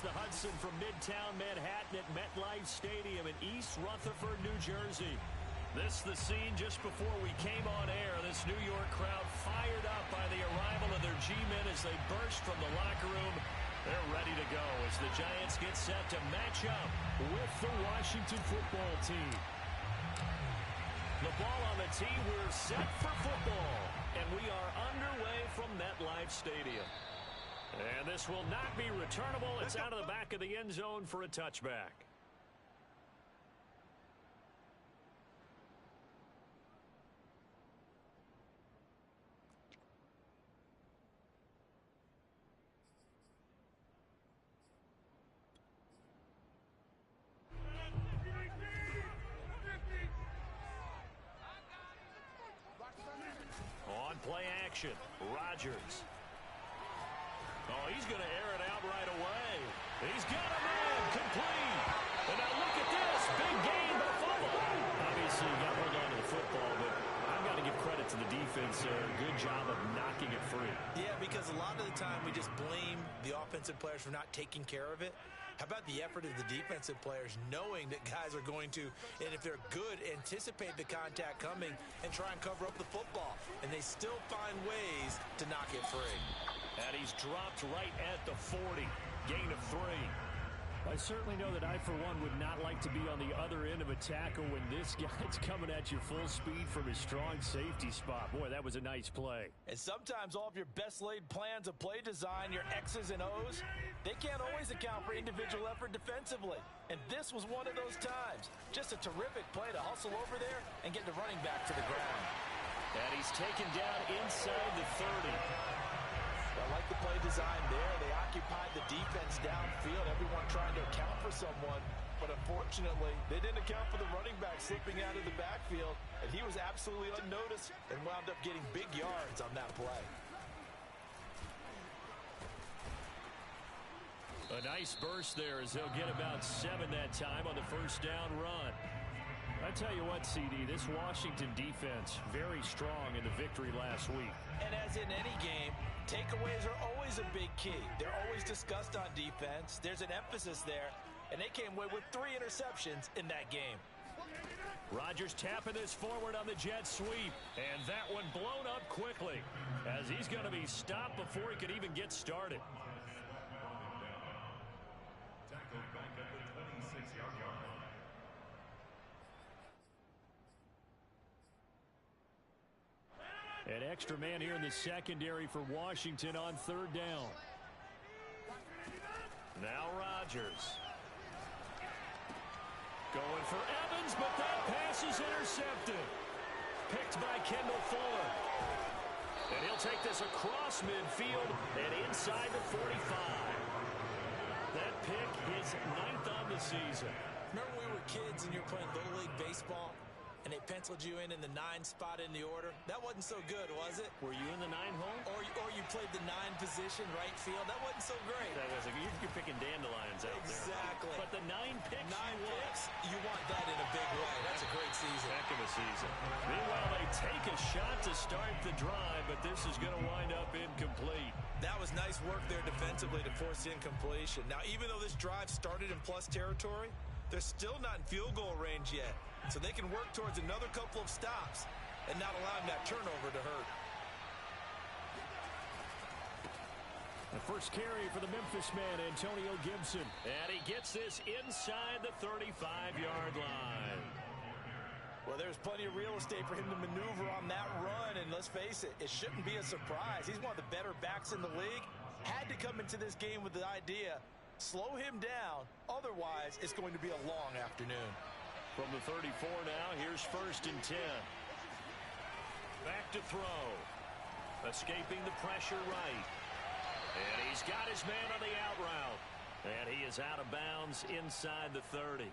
the Hudson from Midtown Manhattan at MetLife Stadium in East Rutherford, New Jersey. This is the scene just before we came on air. This New York crowd fired up by the arrival of their G-men as they burst from the locker room. They're ready to go as the Giants get set to match up with the Washington football team. The ball on the tee. We're set for football. And we are underway from MetLife Stadium. And this will not be returnable. It's out of the back of the end zone for a touchback. On play action, Rodgers. Oh, he's going to air it out right away. He's got a man, complete. And now look at this, big gain, but a fumble. Obviously, you got to hold on to the football, but I've got to give credit to the defense there. Good job of knocking it free. Yeah, because a lot of the time we just blame the offensive players for not taking care of it. How about the effort of the defensive players knowing that guys are going to, and if they're good, anticipate the contact coming and try and cover up the football. And they still find ways to knock it free. And he's dropped right at the 40. Gain of 3. I certainly know that I, for one, would not like to be on the other end of a tackle when this guy's coming at you full speed from his strong safety spot. Boy, that was a nice play. And sometimes all of your best laid plans of play design, your X's and O's, they can't always account for individual effort defensively. And this was one of those times. Just a terrific play to hustle over there and get the running back to the ground. And he's taken down inside the 30. I like the play design there. They occupied the defense downfield, everyone trying to account for someone. But unfortunately, they didn't account for the running back slipping out of the backfield. And he was absolutely unnoticed and wound up getting big yards on that play. A nice burst there as they'll get about 7 that time on the first down run. I tell you what, CD, this Washington defense, very strong in the victory last week. And as in any game, takeaways are always a big key. They're always discussed on defense. There's an emphasis there, and they came away with 3 interceptions in that game. Rodgers tapping this forward on the jet sweep, and that one blown up quickly as he's going to be stopped before he could even get started. Tackled back at the 26-yard line. An extra man here in the secondary for Washington on 3rd down. Now Rodgers. Going for Evans, but that pass is intercepted. Picked by Kendall Fuller. And he'll take this across midfield and inside the 45. That pick is 9th on the season. Remember when we were kids and you were playing Little League Baseball? And they penciled you in the 9 spot in the order. That wasn't so good, was it? Were you in the 9 hole? Or you played the 9 position, right field. That wasn't so great. That was you're picking dandelions out there. Exactly. But the 9 picks, 9 picks, you want that in a big way. That's a great season. Heck of a season. Meanwhile, they take a shot to start the drive, but this is going to wind up incomplete. That was nice work there defensively to force incompletion. Now, even though this drive started in plus territory, they're still not in field goal range yet. So they can work towards another couple of stops and not allowing that turnover to hurt. The first carry for the Memphis man, Antonio Gibson. And he gets this inside the 35-yard line. Well, there's plenty of real estate for him to maneuver on that run. And let's face it, it shouldn't be a surprise. He's one of the better backs in the league. Had to come into this game with the idea, slow him down. Otherwise, it's going to be a long afternoon. From the 34 now, here's 1st and 10. Back to throw. Escaping the pressure right. And he's got his man on the out route. And he is out of bounds inside the 30.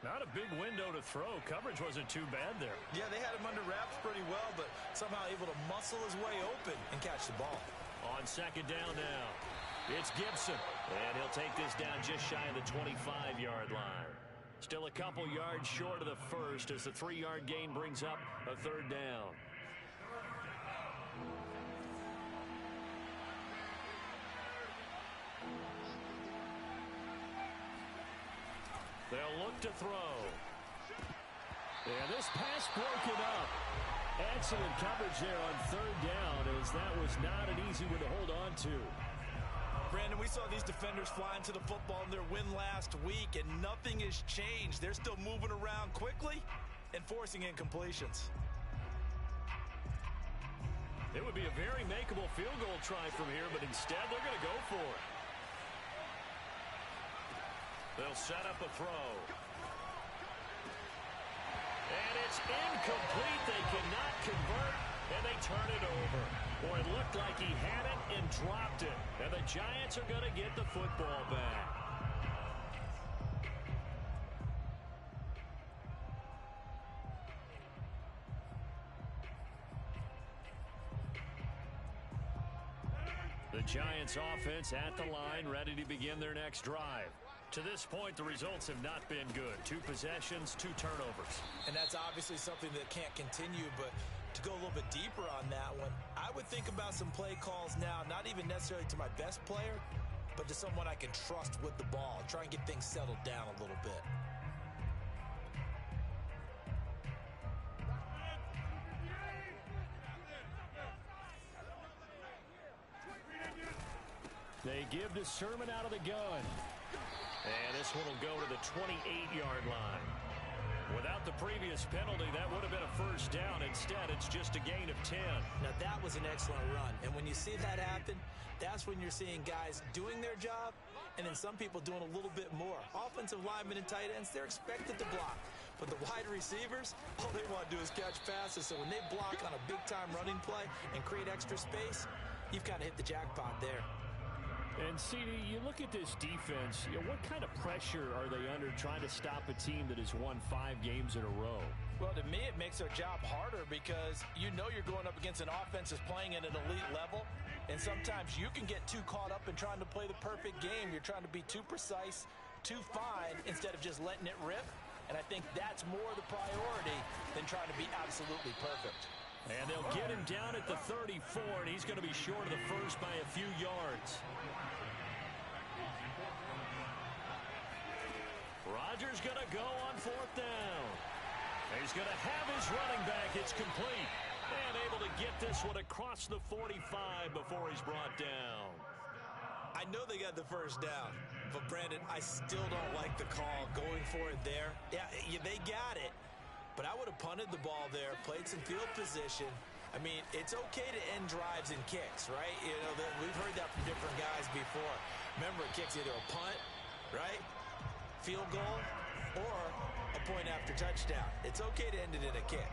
Not a big window to throw. Coverage wasn't too bad there. Yeah, they had him under wraps pretty well, but somehow able to muscle his way open and catch the ball. On 2nd down now, it's Gibson. And he'll take this down just shy of the 25-yard line. Still a couple yards short of the first as the 3-yard gain brings up a 3rd down. They'll look to throw. And this pass broken up. Excellent coverage there on third down, as that was not an easy one to hold on to. Brandon, we saw these defenders fly into the football in their win last week, and nothing has changed. They're still moving around quickly and forcing incompletions. It would be a very makeable field goal try from here, but instead they're going to go for it. They'll set up a throw. And it's incomplete. They cannot convert, and they turn it over. Boy, it looked like he had it and dropped it. And the Giants are going to get the football back. The Giants offense at the line, ready to begin their next drive. To this point, the results have not been good. 2 possessions, 2 turnovers. And that's obviously something that can't continue, but to go a little bit deeper on that one, I would think about some play calls now, not even necessarily to my best player, but to someone I can trust with the ball. Try and get things settled down a little bit. They give to Sermon out of the gun. And this one will go to the 28-yard line. Without the previous penalty, that would have been a first down. Instead, it's just a gain of 10. Now, that was an excellent run. And when you see that happen, that's when you're seeing guys doing their job and then some people doing a little bit more. Offensive linemen and tight ends, they're expected to block. But the wide receivers, all they want to do is catch passes. So when they block on a big-time running play and create extra space, you've kind of hit the jackpot there. And, CD, you look at this defense, what kind of pressure are they under trying to stop a team that has won 5 games in a row? Well, to me, it makes their job harder because you know you're going up against an offense that's playing at an elite level, and sometimes you can get too caught up in trying to play the perfect game. You're trying to be too precise, too fine, instead of just letting it rip, and I think that's more the priority than trying to be absolutely perfect. And they'll get him down at the 34, and he's going to be short of the first by a few yards. Rodgers going to go on 4th down. He's going to have his running back. It's complete. And able to get this one across the 45 before he's brought down. I know they got the first down, but Brandon, I still don't like the call going for it there. Yeah, they got it. But I would have punted the ball there, played some field position. I mean, it's okay to end drives and kicks, right? You know, we've heard that from different guys before. Remember, a kick's either a punt, right, field goal, or a point after touchdown. It's okay to end it in a kick.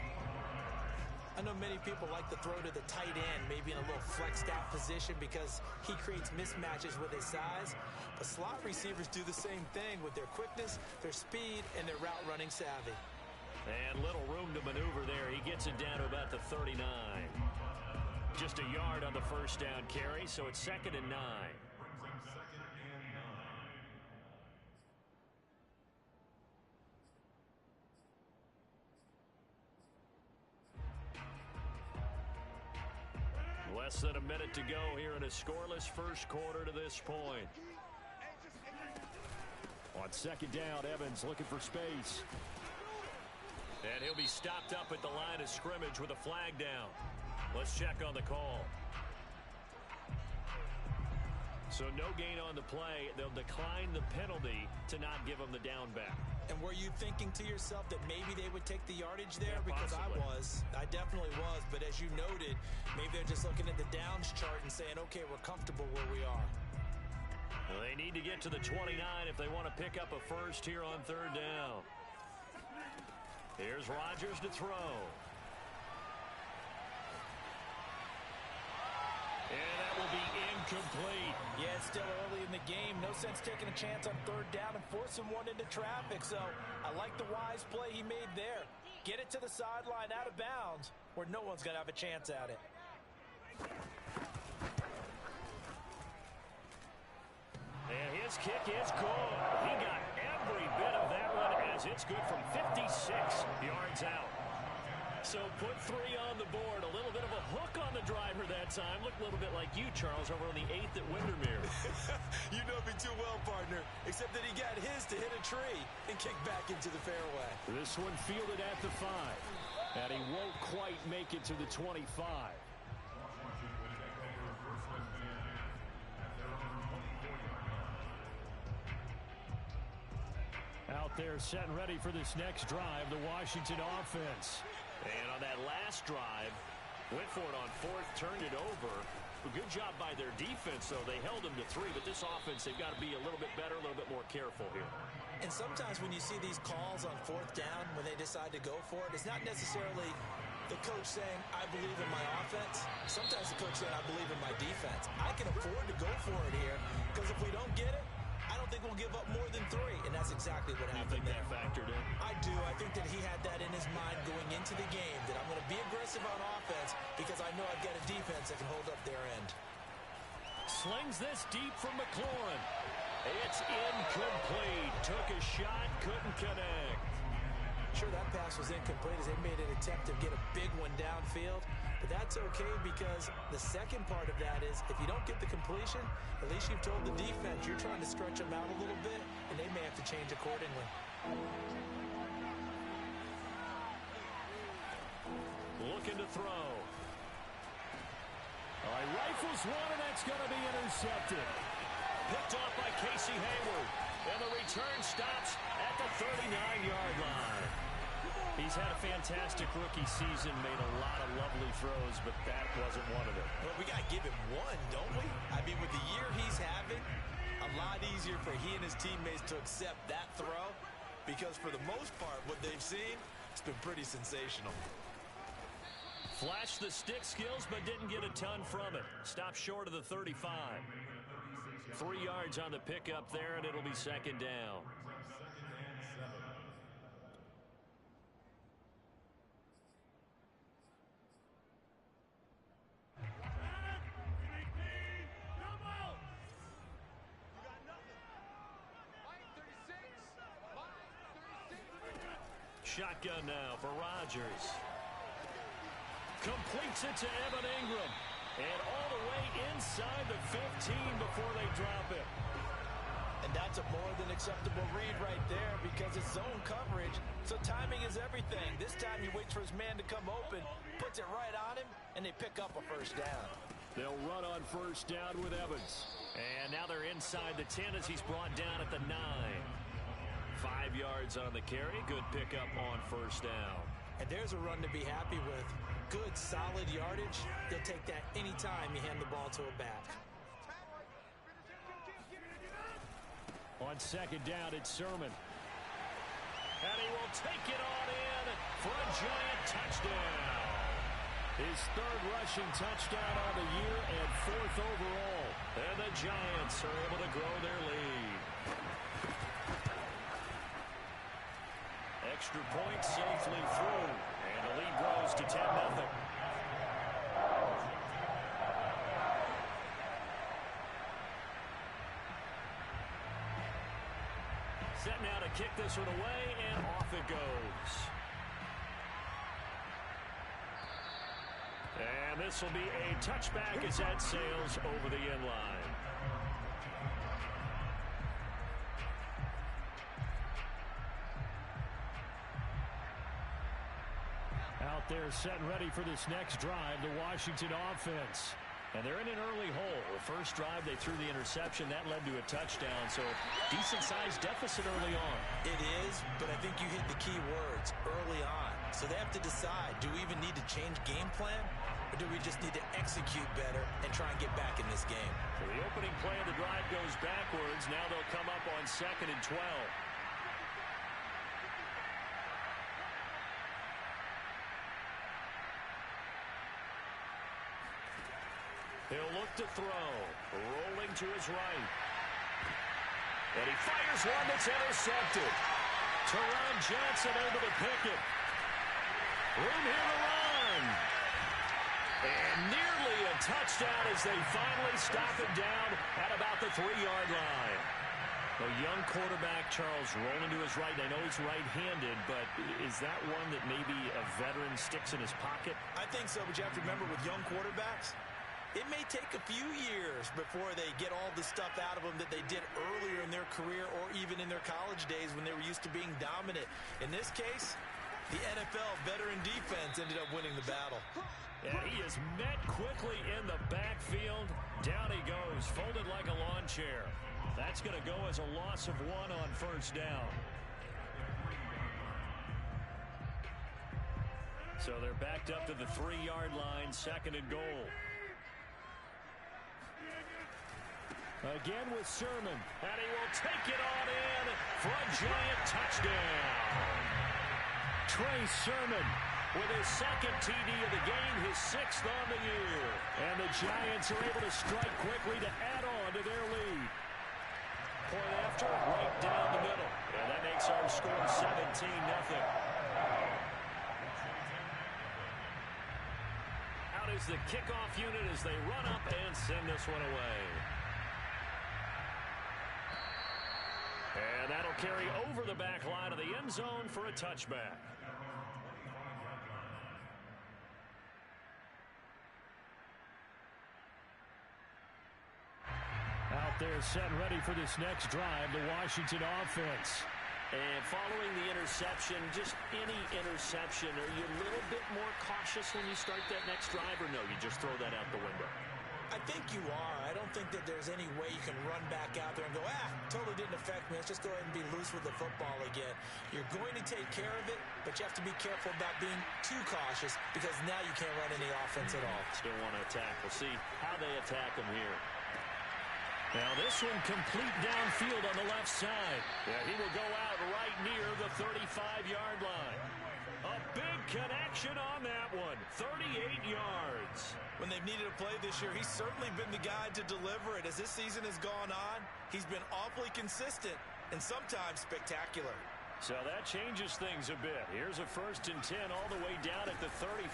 I know many people like to throw to the tight end, maybe in a little flexed out position because he creates mismatches with his size. But slot receivers do the same thing with their quickness, their speed, and their route running savvy. And little room to maneuver there. He gets it down to about the 39. Just a yard on the first down carry, so it's 2nd and 9. Less than a minute to go here in a scoreless first quarter to this point. On 2nd down, Evans looking for space. And he'll be stopped up at the line of scrimmage with a flag down. Let's check on the call. So no gain on the play. They'll decline the penalty to not give him the down back. And were you thinking to yourself that maybe they would take the yardage there? Yeah, because possibly. I definitely was. But as you noted, maybe they're just looking at the downs chart and saying, okay, we're comfortable where we are. Well, they need to get to the 29 if they want to pick up a first here on 3rd down. Here's Rodgers to throw. And that will be incomplete. Yeah, it's still early in the game. No sense taking a chance on 3rd down and forcing one into traffic. So I like the wise play he made there. Get it to the sideline out of bounds where no one's going to have a chance at it. And his kick is good. He got every bit of that one as it's good from 56 yards out. So put 3 on the board. A little bit of a hook on the driver that time. Looked a little bit like you, Charles, over on the 8th at Windermere. You know me too well, partner, except that he got his to hit a tree and kick back into the fairway. This one fielded at the 5. And he won't quite make it to the 25. Out there set and ready for this next drive, the Washington offense. And on that last drive, went for it on 4th, turned it over. A good job by their defense, though. They held them to 3, but this offense, they've got to be a little bit better, a little bit more careful here. And sometimes when you see these calls on 4th down, when they decide to go for it, it's not necessarily the coach saying, I believe in my offense. Sometimes the coach saying, I believe in my defense. I can afford to go for it here, because if we don't get it, I don't think we'll give up more than 3, and that's exactly what happened there. You think that factored in? I do. I think that he had that in his mind going into the game, that I'm going to be aggressive on offense because I know I've got a defense that can hold up their end. Slings this deep from McLaurin. It's incomplete. Took a shot, couldn't connect. Sure, that pass was incomplete as they made an attempt to get a big one downfield. But that's okay because the second part of that is if you don't get the completion, at least you've told the defense you're trying to stretch them out a little bit, and they may have to change accordingly. Looking to throw. All right, rifles one, and that's going to be intercepted. Picked off by Casey Hayward. And the return stops at the 39-yard line. He's had a fantastic rookie season, made a lot of lovely throws, but that wasn't one of them. Well, we got to give him one, don't we? I mean, with the year he's having, a lot easier for he and his teammates to accept that throw because for the most part, what they've seen, it's been pretty sensational. Flashed the stick skills, but didn't get a ton from it. Stopped short of the 35. 3 yards on the pickup there, and it'll be second down. Shotgun now for Rodgers. Completes it to Evan Ingram. And all the way inside the 15 before they drop it. And that's a more than acceptable read right there because it's zone coverage, so timing is everything. This time he waits for his man to come open, puts it right on him, and they pick up a first down. They'll run on first down with Evans. And now they're inside the 10 as he's brought down at the 9. 5 yards on the carry. Good pickup on first down. And there's a run to be happy with. Good, solid yardage. They'll take that anytime you hand the ball to a back. On second down, it's Sermon. And he will take it on in for a giant touchdown. His 3rd rushing touchdown on the year and 4th overall. And the Giants are able to grow their lead. Extra point safely through. And the lead grows to 10-0. Set now to kick this one away, and off it goes. And this will be a touchback as that sails over the end line. Out there set and ready for this next drive, the Washington offense. And they're in an early hole. The first drive, they threw the interception. That led to a touchdown, so decent-sized deficit early on. It is, but I think you hit the key words, early on. So they have to decide, do we even need to change game plan, or do we just need to execute better and try and get back in this game? So the opening play of the drive goes backwards. Now they'll come up on 2nd and 12. He'll look to throw. Rolling to his right. And he fires one that's intercepted. Teron Johnson able to pick it. Room here to run. And nearly a touchdown as they finally stop him down at about the 3-yard line. A young quarterback, Charles, rolling to his right. I know he's right-handed, but is that one that maybe a veteran sticks in his pocket? I think so, but you have to remember with young quarterbacks, It may take a few years before they get all the stuff out of them that they did earlier in their career or even in their college days when they were used to being dominant. In this case, the NFL veteran defense ended up winning the battle. And he is met quickly in the backfield. Down he goes, folded like a lawn chair. That's going to go as a loss of 1 on first down. So they're backed up to the 3-yard line, 2nd and goal. Again with Sermon, and he will take it on in for a giant touchdown. Trey Sermon with his 2nd TD of the game, his 6th on the year. And the Giants are able to strike quickly to add on to their lead. Point after, right down the middle. And that makes our score 17-0. Out is the kickoff unit as they run up and send this one away. And that'll carry over the back line of the end zone for a touchback. Out there set and ready for this next drive, the Washington offense. And following the interception, just any interception, are you a little bit more cautious when you start that next drive, or no, you just throw that out the window? I think you are. I don't think that there's any way you can run back out there and go, totally didn't affect me. Let's just go ahead and be loose with the football again. You're going to take care of it, but you have to be careful about being too cautious because now you can't run any offense at all. Still want to attack. We'll see how they attack them here. Now this one complete downfield on the left side. Yeah, he will go out right near the 35-yard line. A big connection on that one. 38 yards. When they've needed a play this year, he's certainly been the guy to deliver it. As this season has gone on, he's been awfully consistent and sometimes spectacular. So that changes things a bit. Here's a 1st and 10 all the way down at the 35.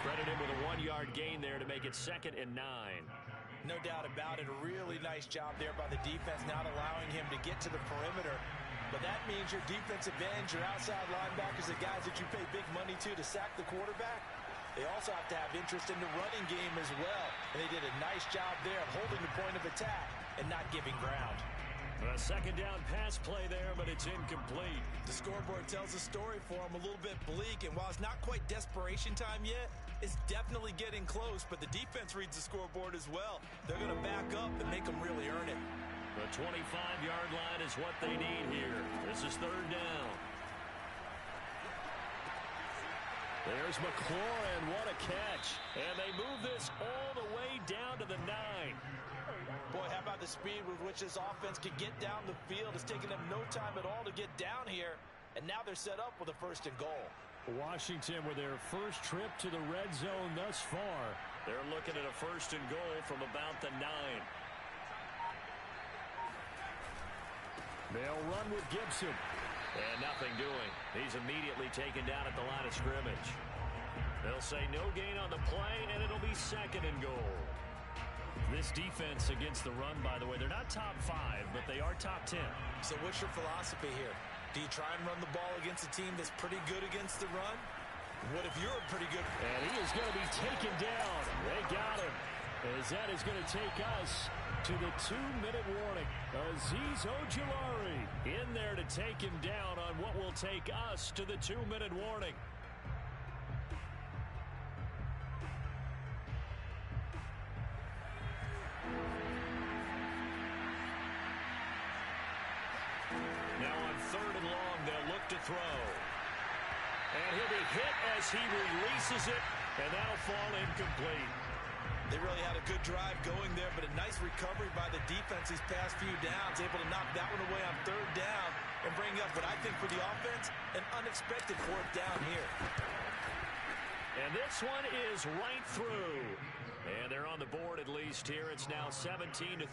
Credit him with a 1-yard gain there to make it 2nd and 9. No doubt about it. A really nice job there by the defense, not allowing him to get to the perimeter. But that means your defensive ends, your outside linebackers, the guys that you pay big money to sack the quarterback, they also have to have interest in the running game as well. And they did a nice job there of holding the point of attack and not giving ground. A 2nd down pass play there, but it's incomplete. The scoreboard tells a story for him, a little bit bleak, and while it's not quite desperation time yet, it's definitely getting close, but the defense reads the scoreboard as well. They're going to back up and make them really earn it. The 25-yard line is what they need here. This is 3rd down. There's McLaurin, what a catch. And they move this all the way down to the 9. Boy, how about the speed with which this offense could get down the field? It's taken them no time at all to get down here. And now they're set up with a 1st and goal. Washington with their first trip to the red zone thus far. They're looking at a 1st and goal from about the 9. They'll run with Gibson. And nothing doing. He's immediately taken down at the line of scrimmage. They'll say no gain on the play, and it'll be 2nd and goal. This defense against the run, by the way, they're not top 5, but they are top 10. So what's your philosophy here? Do you try and run the ball against a team that's pretty good against the run? What if you're pretty good? And he is going to be taken down. They got him. As that is going to take us to the 2-minute warning. Azeez Ojulari in there to take him down on what will take us to the 2-minute warning. Now on 3rd and long, they'll look to throw. And he'll be hit as he releases it, and that'll fall incomplete. They really had a good drive going there, but a nice recovery by the defense these past few downs, able to knock that one away on 3rd down and bring up what I think for the offense, an unexpected 4th down here. And this one is right through. And they're on the board at least here. It's now 17-3.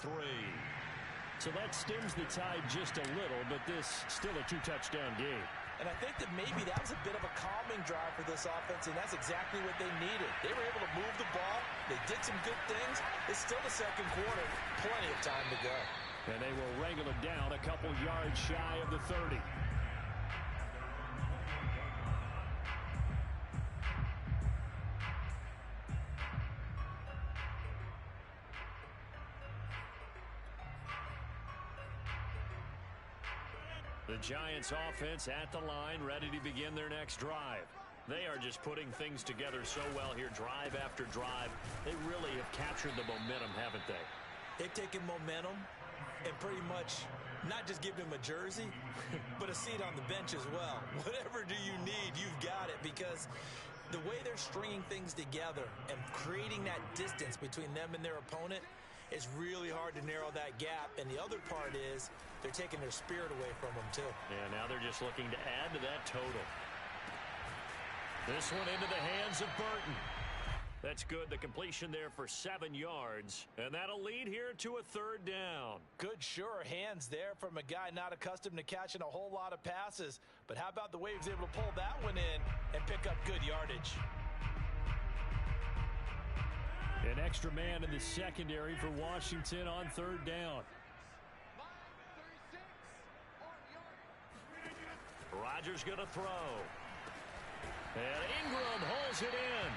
So that stems the tide just a little, but this still a 2-touchdown game. And I think that maybe that was a bit of a calming drive for this offense, and that's exactly what they needed. They were able to move the ball. They did some good things. It's still the 2nd quarter. Plenty of time to go. And they will wrangle it down a couple yards shy of the 30. The Giants offense at the line, ready to begin their next drive. They are just putting things together so well here, drive after drive. They really have captured the momentum, haven't they? They've taken momentum and pretty much not just given him a jersey, but a seat on the bench as well. Whatever do you need, you've got it, because the way they're stringing things together and creating that distance between them and their opponent is really hard to narrow that gap. And the other part is they're taking their spirit away from them, too. Yeah, now they're just looking to add to that total. This one into the hands of Burton. That's good. The completion there for 7 yards. And that'll lead here to a third down. Good, sure hands there from a guy not accustomed to catching a whole lot of passes. But how about the way he was able to pull that one in and pick up good yardage? An extra man in the secondary for Washington on third down. Rodgers going to throw. And Ingram holds it in.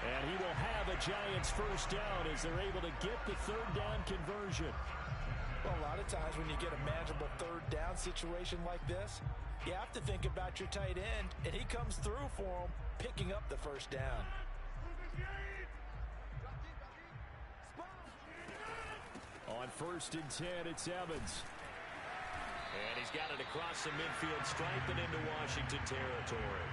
And he will have a Giants first down as they're able to get the third down conversion. Well, a lot of times when you get a manageable third down situation like this, you have to think about your tight end, and he comes through for him, picking up the first down. On 1st and 10, it's Evans. And he's got it across the midfield stripe and into Washington territory.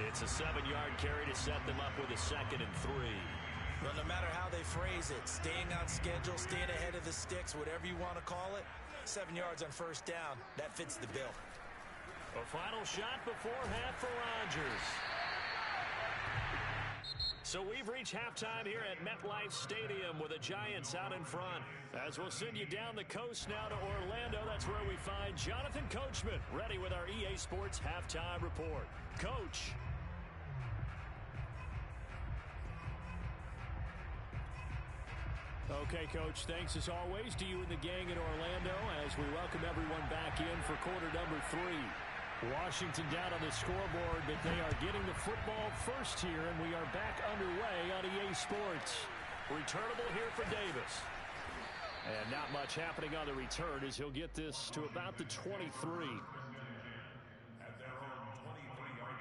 It's a 7-yard carry to set them up with a 2nd and 3. Well, no matter how they phrase it, staying on schedule, staying ahead of the sticks, whatever you want to call it, 7 yards on first down, that fits the bill. A final shot before half for Rodgers. So we've reached halftime here at MetLife Stadium with the Giants out in front. As we'll send you down the coast now to Orlando, that's where we find Jonathan Coachman ready with our EA Sports Halftime Report. Coach. Okay, Coach, thanks as always to you and the gang in Orlando as we welcome everyone back in for quarter number 3. Washington down on the scoreboard, but they are getting the football first here, and we are back underway on EA Sports. Returnable here for Davis. And not much happening on the return as he'll get this to about the 23. At their own 23-yard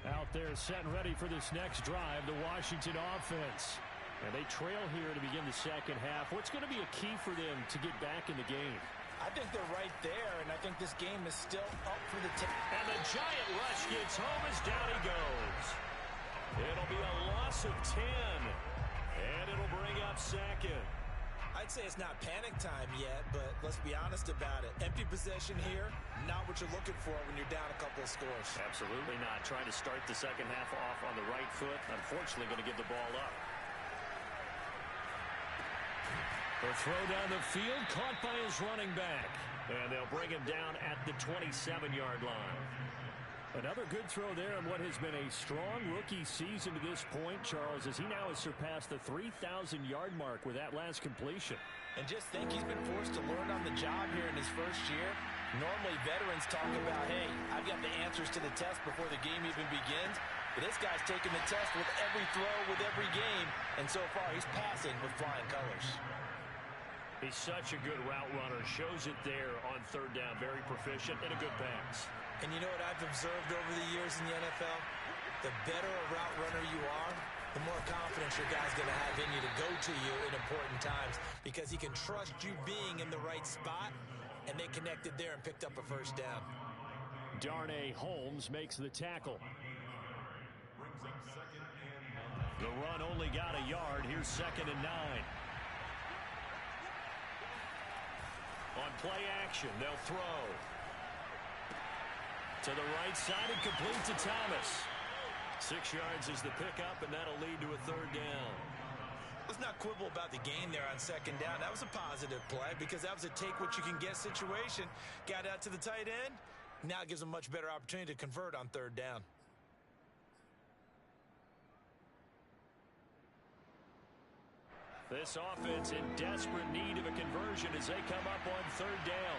line. Out there set and ready for this next drive, the Washington offense. And they trail here to begin the second half. What's going to be a key for them to get back in the game? I think they're right there, and I think this game is still up for the taking. And the giant rush gets home as down he goes. It'll be a loss of 10, and it'll bring up 2nd. I'd say it's not panic time yet, but let's be honest about it. Empty possession here, not what you're looking for when you're down a couple of scores. Absolutely not. Trying to start the second half off on the right foot. Unfortunately, going to give the ball up. The throw down the field, caught by his running back. And they'll bring him down at the 27-yard line. Another good throw there in what has been a strong rookie season to this point, Charles, as he now has surpassed the 3,000-yard mark with that last completion. And just think he's been forced to learn on the job here in his first year. Normally, veterans talk about, hey, I've got the answers to the test before the game even begins. But this guy's taking the test with every throw, with every game. And so far, he's passing with flying colors. He's such a good route runner. Shows it there on third down. Very proficient and a good pass. And you know what I've observed over the years in the NFL? The better a route runner you are, the more confidence your guy's going to have in you to go to you in important times because he can trust you being in the right spot, and they connected there and picked up a first down. Darnay Holmes makes the tackle. Brings up 2nd and 9. The run only got a yard. Here's 2nd and 9. On play action, they'll throw. To the right side and complete to Thomas. 6 yards is the pickup, and that'll lead to a third down. Let's not quibble about the gain there on 2nd down. That was a positive play because that was a take-what-you-can-get situation. Got out to the tight end. Now it gives them a much better opportunity to convert on third down. This offense in desperate need of a conversion as they come up on third down.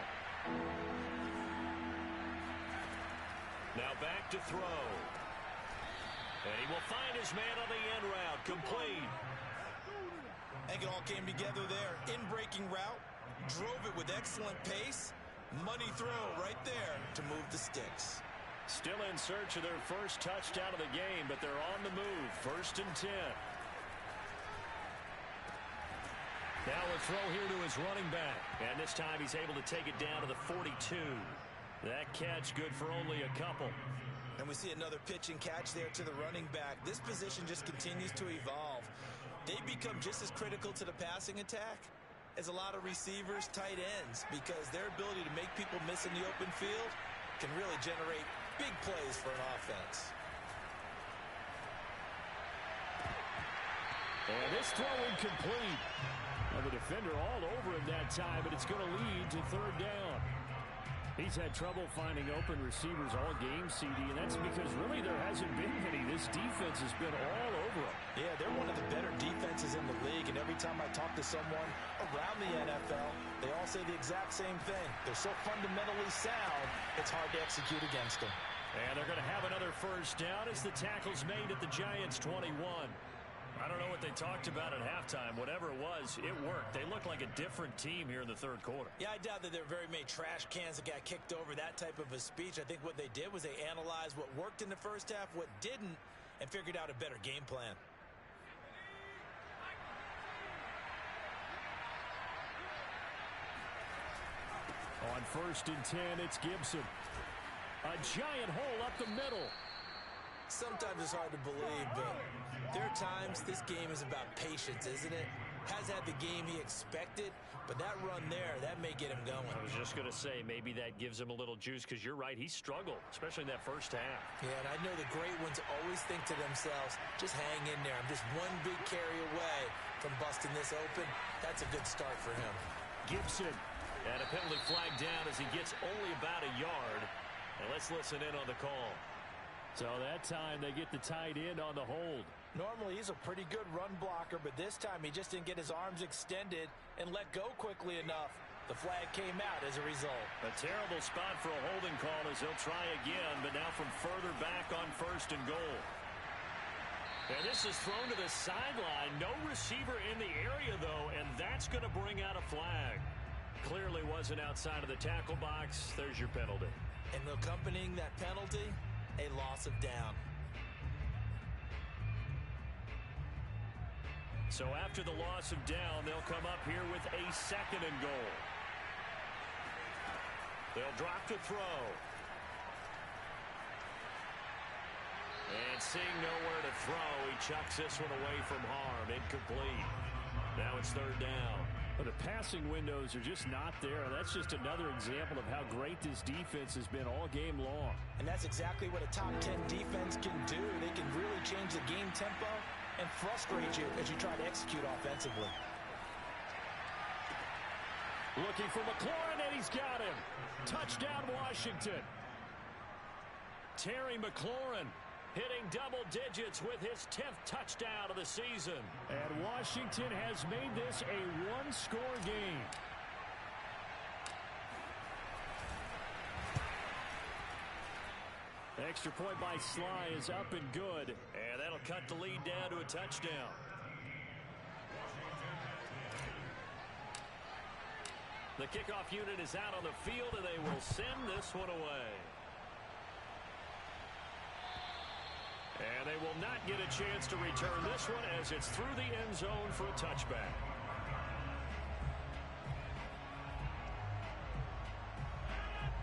Now back to throw. And he will find his man on the end route. Complete. I think it all came together there. In-breaking route, drove it with excellent pace. Money throw right there to move the sticks. Still in search of their first touchdown of the game, but they're on the move. 1st and 10. Now a throw here to his running back. And this time he's able to take it down to the 42. That catch good for only a couple. And we see another pitch and catch there to the running back. This position just continues to evolve. They become just as critical to the passing attack as a lot of receivers, tight ends, because their ability to make people miss in the open field can really generate big plays for an offense. And this throw incomplete. Now the defender all over him that time, but it's going to lead to 3rd down. He's had trouble finding open receivers all game, CD, and that's because really there hasn't been any. This defense has been all over him. Yeah, they're one of the better defenses in the league, and every time I talk to someone around the NFL, they all say the exact same thing. They're so fundamentally sound, it's hard to execute against them. And they're going to have another 1st down as the tackle's made at the Giants' 21. I don't know what they talked about at halftime. Whatever it was, it worked. They look like a different team here in the 3rd quarter. Yeah, I doubt that there are very many trash cans that got kicked over, that type of a speech. I think what they did was they analyzed what worked in the first half, what didn't, and figured out a better game plan. On 1st and 10, it's Gibson. A giant hole up the middle. Sometimes it's hard to believe, but there are times this game is about patience, isn't it? Has had the game he expected, but that run there, that may get him going. I was just going to say, maybe that gives him a little juice, because you're right, he struggled, especially in that first half. Yeah, and I know the great ones always think to themselves, just hang in there. I'm just one big carry away from busting this open. That's a good start for him. Gibson, and a penalty flag down as he gets only about a yard. And let's listen in on the call. So that time they get the tight end on the hold. Normally he's a pretty good run blocker, but this time he just didn't get his arms extended and let go quickly enough. The flag came out as a result. A terrible spot for a holding call as he'll try again, but now from further back on 1st and goal. And this is thrown to the sideline. No receiver in the area, though, and that's going to bring out a flag. Clearly wasn't outside of the tackle box. There's your penalty. And accompanying that penalty, a loss of down. So after the loss of down, they'll come up here with a 2nd and goal. They'll drop to throw. And seeing nowhere to throw, he chucks this one away from harm. Incomplete. Now it's 3rd down. But the passing windows are just not there. That's just another example of how great this defense has been all game long. And that's exactly what a top 10 defense can do. They can really change the game tempo and frustrate you as you try to execute offensively. Looking for McLaurin, and he's got him. Touchdown, Washington. Terry McLaurin hitting double digits with his 10th touchdown of the season. And Washington has made this a one-score game. Extra point by Sly is up and good. And that'll cut the lead down to a touchdown. The kickoff unit is out on the field, and they will send this one away. And they will not get a chance to return this one as it's through the end zone for a touchback.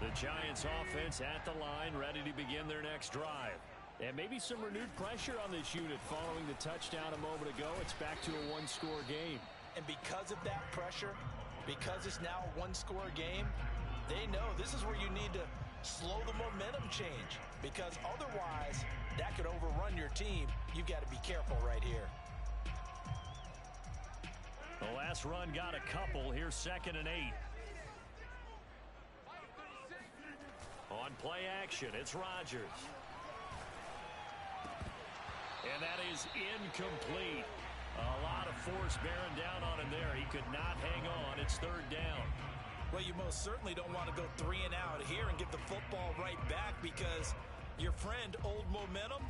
The Giants offense at the line, ready to begin their next drive. And maybe some renewed pressure on this unit following the touchdown a moment ago. It's back to a one-score game. And because of that pressure, because it's now a one-score game, they know this is where you need to slow the momentum change, because otherwise that could overrun your team. You've got to be careful right here. The last run got a couple. Here's 2nd and 8. On play action, it's Rodgers. And that is incomplete. A lot of force bearing down on him there. He could not hang on. It's 3rd down. Well, you most certainly don't want to go 3 and out here and get the football right back, because your friend, Old Momentum,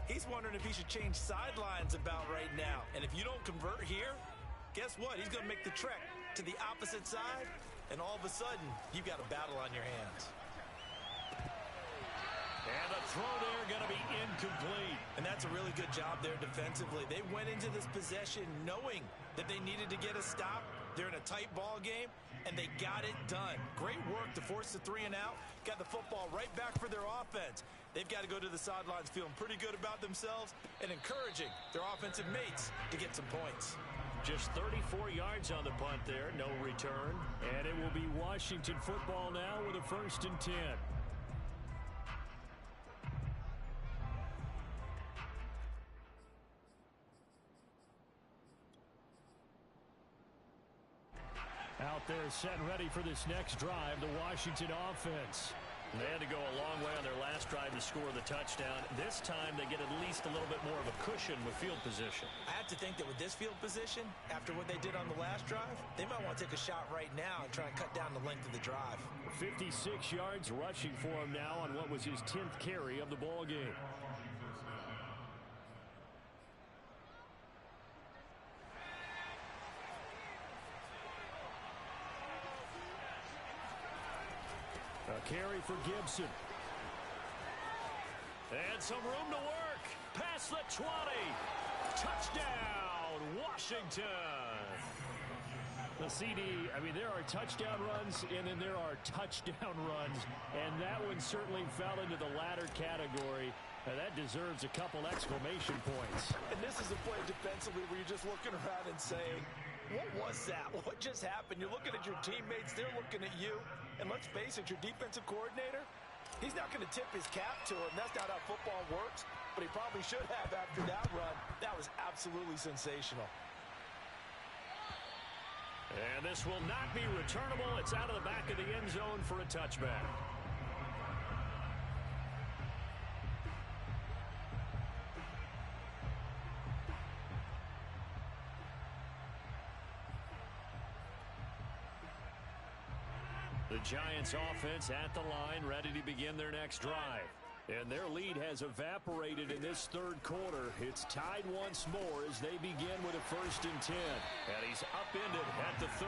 he's wondering if he should change sidelines about right now. And if you don't convert here, guess what? He's going to make the trek to the opposite side, and all of a sudden, you've got a battle on your hands. And the throw there going to be incomplete. And that's a really good job there defensively. They went into this possession knowing that they needed to get a stop. They're in a tight ball game, and they got it done. Great work to force the 3 and out. Got the football right back for their offense. They've got to go to the sidelines feeling pretty good about themselves and encouraging their offensive mates to get some points. Just 34 yards on the punt there, no return. And it will be Washington football now with a 1st and 10. Out there set and ready for this next drive, the Washington offense. They had to go a long way on their last drive to score the touchdown. This time they get at least a little bit more of a cushion with field position. I have to think that with this field position, after what they did on the last drive, they might want to take a shot right now and try and cut down the length of the drive. 56 yards rushing for him now on what was his 10th carry of the ball game. A carry for Gibson. And some room to work. Past the 20. Touchdown, Washington. The CD, I mean, there are touchdown runs, and then there are touchdown runs. And that one certainly fell into the latter category. That deserves a couple exclamation points. And this is a play defensively where you're just looking around and saying, what was that? What just happened? You're looking at your teammates. They're looking at you. And let's face it, your defensive coordinator, he's not going to tip his cap to him. That's not how football works. But he probably should have after that run. That was absolutely sensational. And this will not be returnable. It's out of the back of the end zone for a touchback. The Giants offense at the line, ready to begin their next drive. And their lead has evaporated in this 3rd quarter. It's tied once more as they begin with a 1st and 10. And he's upended at the 33,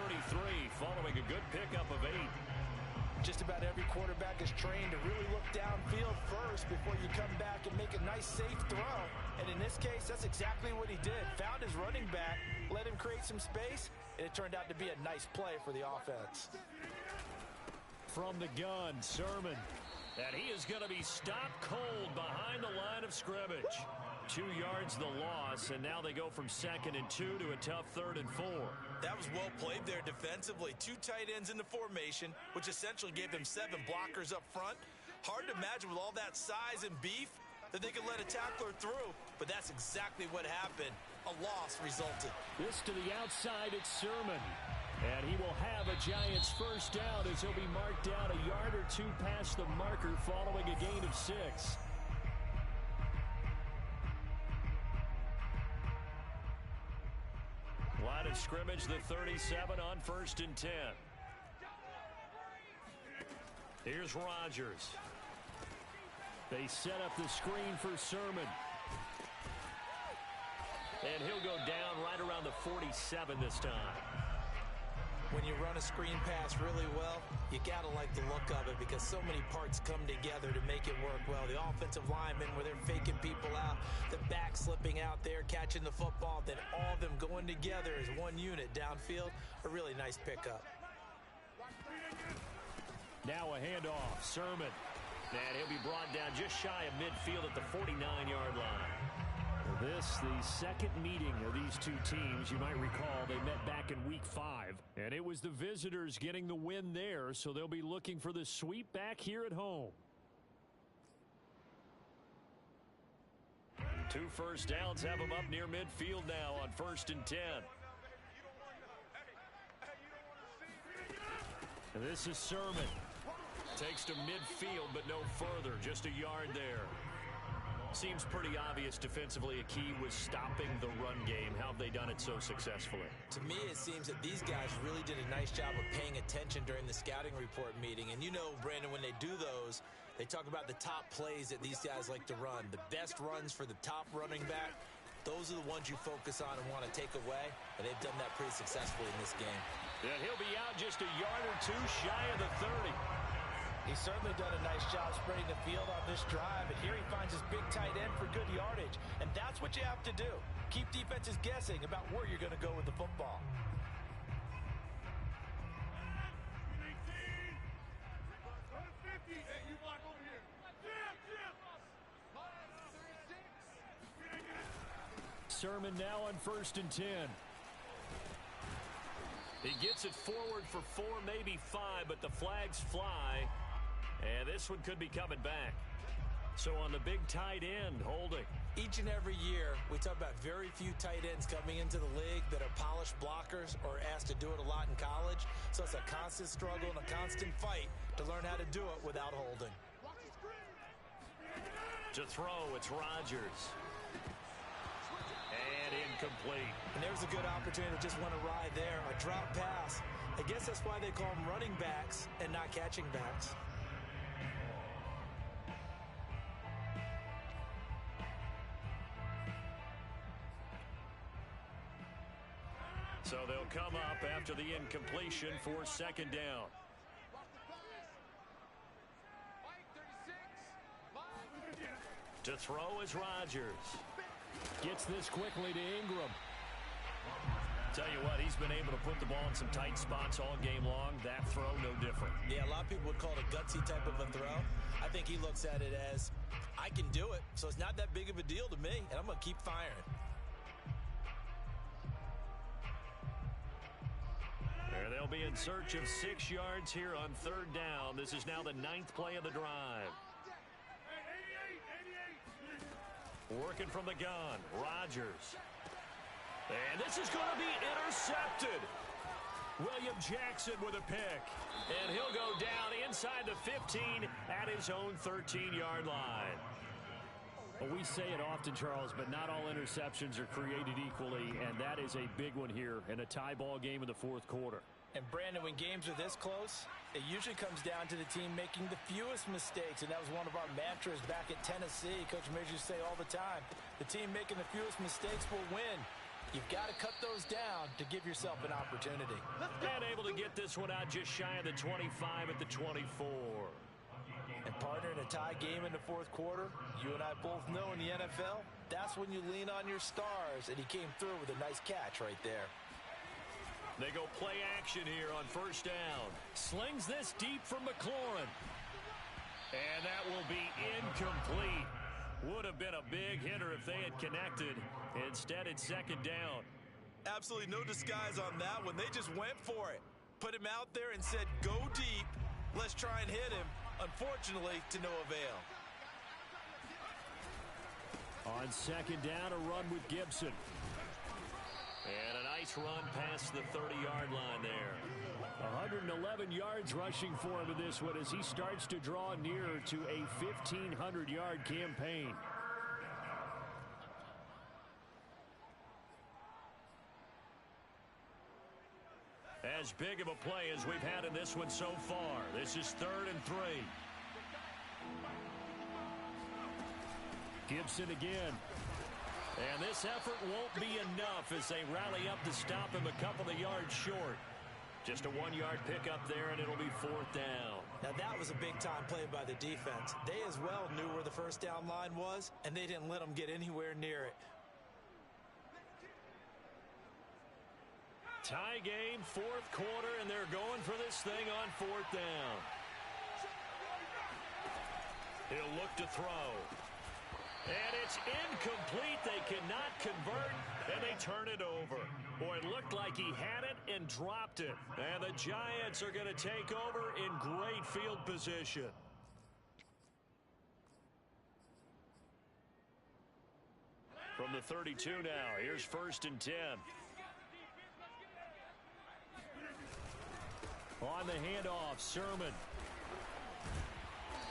following a good pickup of 8. Just about every quarterback is trained to really look downfield first before you come back and make a nice, safe throw. And in this case, that's exactly what he did. Found his running back, let him create some space, and it turned out to be a nice play for the offense. From the gun, Sermon. And he is going to be stopped cold behind the line of scrimmage. 2 yards the loss, and now they go from 2nd and 2 to a tough 3rd and 4. That was well played there defensively. 2 tight ends in the formation, which essentially gave them 7 blockers up front. Hard to imagine with all that size and beef that they could let a tackler through, but that's exactly what happened. A loss resulted. This to the outside, it's Sermon. And he will have a Giants 1st down as he'll be marked down a yard or 2 past the marker following a gain of 6. Line of scrimmage, the 37 on 1st and 10. Here's Rodgers. They set up the screen for Sermon. And he'll go down right around the 47 this time. When you run a screen pass really well, you got to like the look of it because so many parts come together to make it work well. The offensive linemen, where they're faking people out, the back slipping out there, catching the football, then all of them going together as one unit downfield. A really nice pickup. Now a handoff. Sermon. And he'll be brought down just shy of midfield at the 49-yard line. This, the second meeting of these two teams. You might recall they met back in week 5. And it was the visitors getting the win there, so they'll be looking for the sweep back here at home. 2 first downs have them up near midfield now on 1st and 10. And this is Sermon. Takes to midfield, but no further. Just a yard there. Seems pretty obvious defensively a key was stopping the run game. How have they done it so successfully? To me, it seems that these guys really did a nice job of paying attention during the scouting report meeting. And you know, Brandon, when they do those, they talk about the top plays that these guys like to run. The best runs for the top running back, those are the ones you focus on and want to take away. And they've done that pretty successfully in this game. And he'll be out just a yard or two shy of the 30. He's certainly done a nice job spreading the field on this drive, and here he finds his big tight end for good yardage. And that's what you have to do. Keep defenses guessing about where you're going to go with the football. Sermon now on 1st and 10. He gets it forward for 4, maybe 5, but the flags fly. And this one could be coming back. So on the big tight end, holding. Each and every year, we talk about very few tight ends coming into the league that are polished blockers or asked to do it a lot in college. So it's a constant struggle and a constant fight to learn how to do it without holding. To throw, it's Rodgers. And incomplete. And there's a good opportunity to just want to ride there. A drop pass. I guess that's why they call them running backs and not catching backs. So they'll come up after the incompletion for 2nd down. To throw is Rodgers. Gets this quickly to Ingram. Tell you what, he's been able to put the ball in some tight spots all game long. That throw, no different. Yeah, a lot of people would call it a gutsy type of a throw. I think he looks at it as, I can do it, so it's not that big of a deal to me, and I'm going to keep firing. There they'll be in search of 6 yards here on 3rd down. This is now the 9th play of the drive. Working from the gun, Rodgers. And this is going to be intercepted. William Jackson with a pick. And he'll go down inside the 15 at his own 13-yard line. Well, we say it often, Charles, but not all interceptions are created equally, and that is a big one here in a tie ball game in the 4th quarter. And Brandon, when games are this close, it usually comes down to the team making the fewest mistakes, and that was one of our mantras back at Tennessee. Coach Mears used to say all the time, the team making the fewest mistakes will win. You've got to cut those down to give yourself an opportunity. And able to get this one out just shy of the 25 at the 24. And partner, in a tie game in the 4th quarter, you and I both know in the NFL, that's when you lean on your stars, and he came through with a nice catch right there. They go play action here on 1st down. Slings this deep from McLaurin. And that will be incomplete. Would have been a big hitter if they had connected. Instead, it's 2nd down. Absolutely no disguise on that one. They just went for it. Put him out there and said, go deep. Let's try and hit him. Unfortunately, to no avail. On 2nd down, a run with Gibson. And a nice run past the 30-yard line there. 111 yards rushing for him in this one as he starts to draw nearer to a 1,500-yard campaign. As big of a play as we've had in this one so far. This is 3rd and 3. Gibson again. And this effort won't be enough as they rally up to stop him a couple of yards short. Just a 1-yard pickup there, and it'll be 4th down. Now, that was a big-time play by the defense. They as well knew where the 1st down line was, and they didn't let them get anywhere near it. Tie game, 4th quarter, and they're going for this thing on 4th down. He'll look to throw. And it's incomplete. They cannot convert, and they turn it over. Boy, it looked like he had it and dropped it. And the Giants are going to take over in great field position. From the 32 now, here's 1st and 10. On the handoff, Sermon.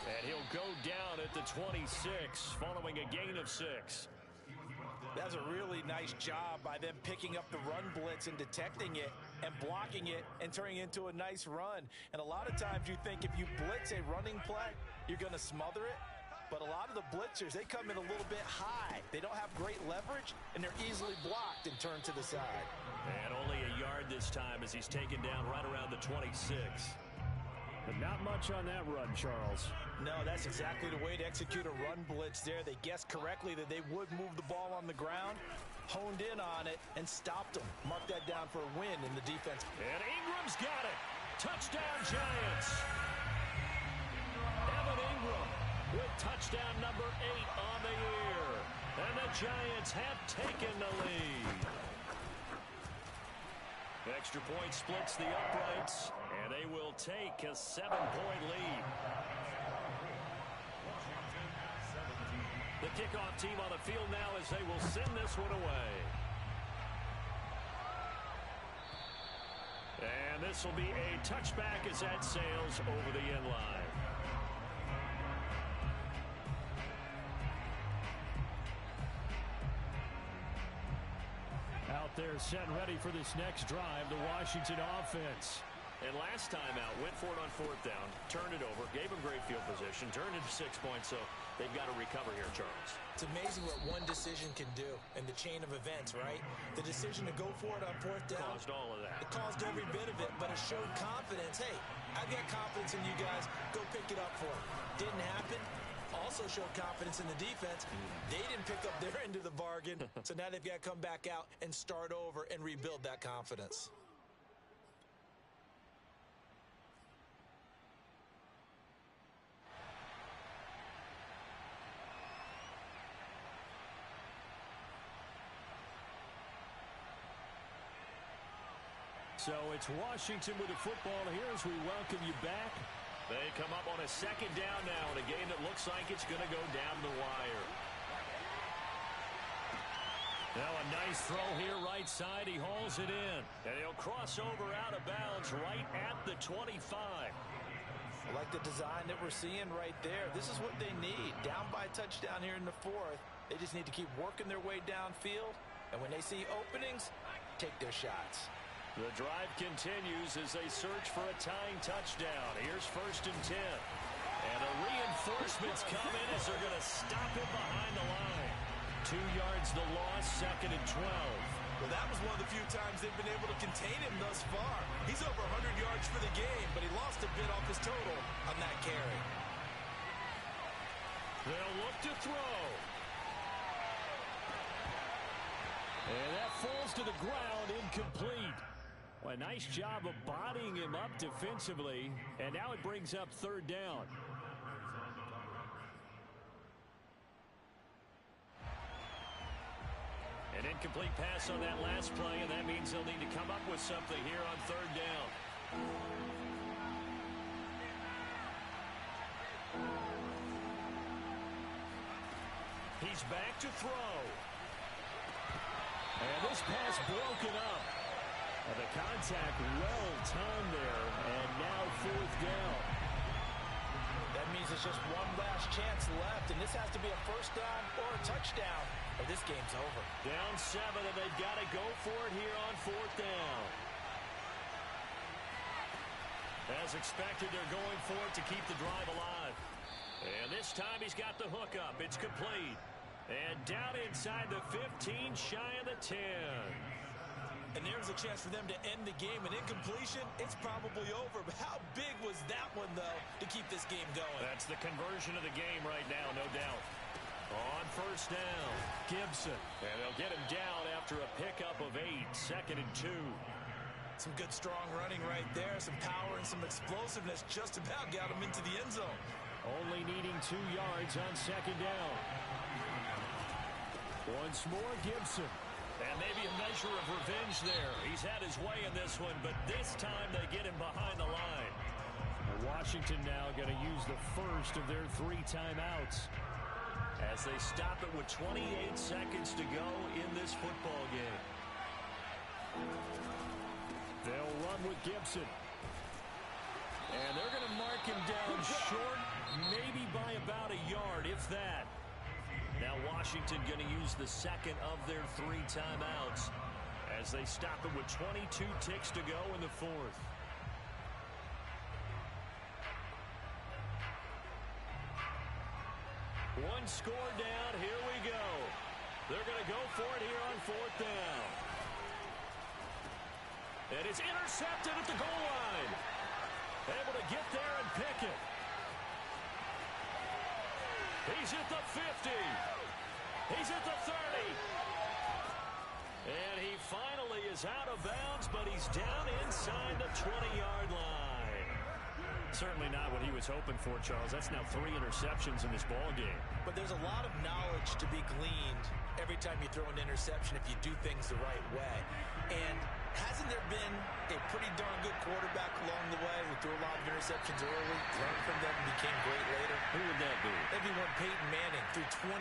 And he'll go down at the 26, following a gain of 6. That's a really nice job by them picking up the run blitz and detecting it and blocking it and turning it into a nice run. And a lot of times you think if you blitz a running play, you're going to smother it. But a lot of the blitzers, they come in a little bit high. They don't have great leverage, and they're easily blocked and turned to the side. And only a yard this time as he's taken down right around the 26. But not much on that run, Charles. No, that's exactly the way to execute a run blitz there. They guessed correctly that they would move the ball on the ground, honed in on it, and stopped them. Mark that down for a win in the defense. And Ingram's got it. Touchdown, Giants. Evan Ingram with touchdown number 8 on the year. And the Giants have taken the lead. Extra point splits the uprights, and they will take a 7-point lead. The kickoff team on the field now as they will send this one away. And this will be a touchback as that sails over the end line. Out there set and ready for this next drive, the Washington offense. And last time out, went for it on 4th down, turned it over, gave him great field position, turned it to 6 points, so they've got to recover here, Charles. It's amazing what one decision can do in the chain of events, right? The decision to go for it on 4th down. Caused all of that. It caused every bit of it, but it showed confidence. Hey, I've got confidence in you guys. Go pick it up for them. Didn't happen. Also showed confidence in the defense. They didn't pick up their end of the bargain, so now they've got to come back out and start over and rebuild that confidence. So it's Washington with the football here as we welcome you back. They come up on a 2nd down now in a game that looks like it's going to go down the wire. Now a nice throw here right side. He hauls it in. And he'll cross over out of bounds right at the 25. I like the design that we're seeing right there. This is what they need. Down by a touchdown here in the 4th. They just need to keep working their way downfield. And when they see openings, take their shots. The drive continues as they search for a tying touchdown. Here's 1st and 10. And the reinforcements come in as they're going to stop him behind the line. 2 yards the loss, 2nd and 12. Well, that was one of the few times they've been able to contain him thus far. He's over 100 yards for the game, but he lost a bit off his total on that carry. They'll look to throw. And that falls to the ground, incomplete. Well, a nice job of bodying him up defensively, and now it brings up 3rd down. An incomplete pass on that last play, and that means they'll need to come up with something here on 3rd down. He's back to throw. And this pass broken up. And the contact well timed there, and now 4th down. That means it's just one last chance left, and this has to be a 1st down or a touchdown, or this game's over. Down 7, and they've got to go for it here on 4th down. As expected, they're going for it to keep the drive alive. And this time he's got the hook up. It's complete. And down inside the 15, shy of the 10. And there's a chance for them to end the game. An incompletion, it's probably over. But how big was that one, though, to keep this game going? That's the conversion of the game right now, no doubt. On 1st down, Gibson. And they'll get him down after a pickup of 8, 2nd and 2. Some good, strong running right there. Some power and some explosiveness just about got him into the end zone. Only needing 2 yards on 2nd down. Once more, Gibson. And maybe a measure of revenge there. He's had his way in this one, but this time they get him behind the line. Washington now going to use the first of their 3 timeouts. As they stop it with 28 seconds to go in this football game. They'll run with Gibson. And they're going to mark him down short, maybe by about a yard, if that. Now Washington going to use the 2nd of their 3 timeouts as they stop it with 22 ticks to go in the 4th. One score down. Here we go. They're going to go for it here on 4th down. And it's intercepted at the goal line. Able to get there and pick it. He's at the 50. He's at the 30. And he finally is out of bounds, but he's down inside the 20-yard line. Certainly not what he was hoping for, Charles. That's now 3 interceptions in this ball game. But there's a lot of knowledge to be gleaned every time you throw an interception if you do things the right way. And hasn't there been a pretty darn good quarterback along the way who threw a lot of interceptions early, learned from them, and became great later? Who would that be? That'd be one Peyton Manning, threw 20